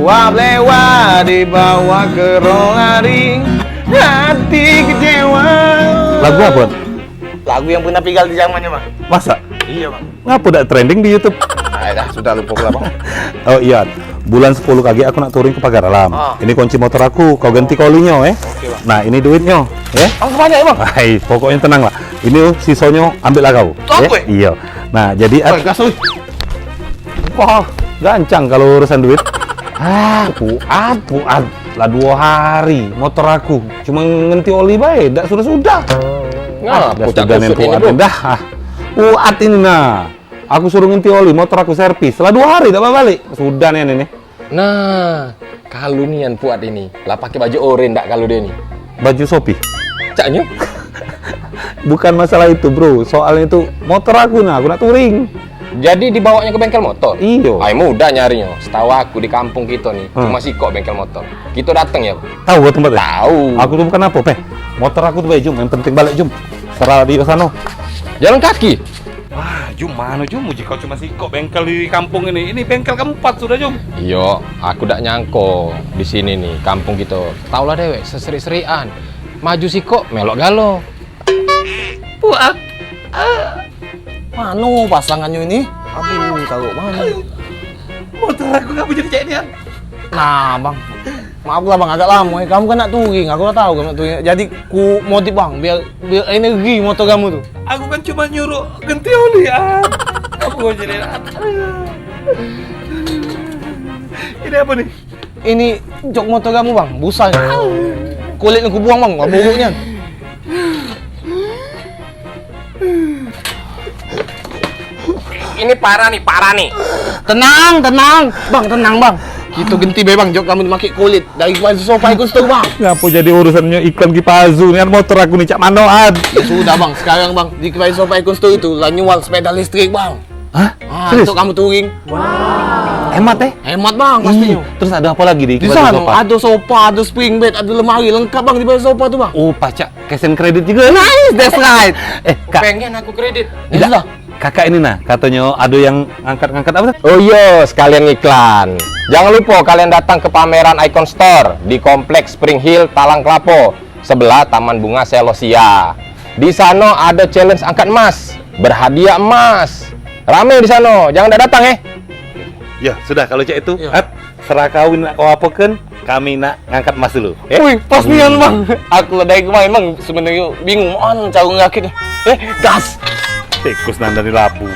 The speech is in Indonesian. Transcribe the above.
uap lewat dibawa ke rolari hati kecewa. Lagu apa? Lagu yang pernah tinggal di zamannya bang. Masa? Iya bang. Ngapa udah trending di YouTube? Dah sudah lupa lah bang. Oh iya, bulan 10 kaki aku nak touring ke Pagar Alam. Ini kunci motor aku, kau ganti kolinya Oke bang. Nah ini duitnya, Bang banyak ya bang. Hai, pokoknya tenang lah. Ini sisanya ambil lah kau. Aku, Iya. Nah jadi Gas wih. wah, gancang kalau urusan duit. Puat lah 2 hari motor aku cuma ngenti oli baik, dak sudah. Ngapa? Dah sudah nih puat dah. Puat ini nah. Aku suruh ngenti oli, motor aku servis. Setelah 2 hari tak balik. Sudah nih ini. Nah, kalau nian Puat ini lah pakai baju oranye ndak kalau dia nih? Baju Shopee. Caknya? Bukan masalah itu, bro. Soalnya itu motor aku nah, aku nak touring. Jadi dibawanya ke bengkel motor? Iyo. Ay mudah nyarinya. Setahu aku di kampung kita nih, cuma si kok bengkel motor. Kita datang ya, Pak? Tahu gua tempatnya? Tahu. Aku tuh bukan apa, Peh. Motor aku tuh Jum, yang penting balik Jum. Serah di sana. Jalan kaki? Wah, Jum mana Jum? Muji kau cuma si kok bengkel di kampung ini. Ini bengkel keempat sudah Jum. Iya, aku dak nyangko di sini nih, kampung kita. Tahu lah dewek, seseri-serian. Maju si kok, melok galo. Puat. Mano pasangannya ini? Aduh, taruh mana? Motor aku nggak jadi cek nian. Nah, bang, maaf lah bang, agak lama. Kamu kan nak touring, aku udah tahu kamu nak touring. Jadi ku modif bang, biar energi motor kamu tuh. Aku kan cuma nyuruh ganti oli ya. Apa gue jadi? Ini apa nih? Ini jok motor kamu bang, busanya. Kulitnya ku buang bang, nggak buruknya. Ini parah nih. Tenang, bang, tenang bang. Kita ganti be bang, jok kamu dimakai kulit dari baju sofa ikut tuh bang. Ngapa jadi urusannya iklan Gipazu? Ini kan motor aku nih, cak manoan. Ya sudah bang, sekarang bang di baju sofa ikut tuh itu lah nyual sepeda listrik bang. Hah? Serius? Untuk kamu touring. Hemat Hemat bang pastinya. Terus ada apa lagi di Di baju sana sofa? ada sofa, ada spring bed, ada lemari lengkap bang di baju sofa tuh bang. Oh, pacak cash and credit juga. Nice, that's right. Kak, Pengen aku kredit. Ya sudah. kakak ini nah, katanya ada yang ngangkat-ngangkat apa? Oh iya, sekalian iklan. Jangan lupa kalian datang ke pameran Icon Store di Kompleks Spring Hill, Talang Klapo, sebelah Taman Bunga Selosia. Di sana ada challenge angkat emas, berhadiah emas. Rame di sana, jangan datang Ya, sudah kalau cek itu, Iya. serah kawin nak kau apakan, kami nak ngangkat emas dulu. Wih, pas nian bang. Aku lah dari kemarin bang sebenarnya bingung mana cara ngakitnya. Gas. Tikus nanda di labu.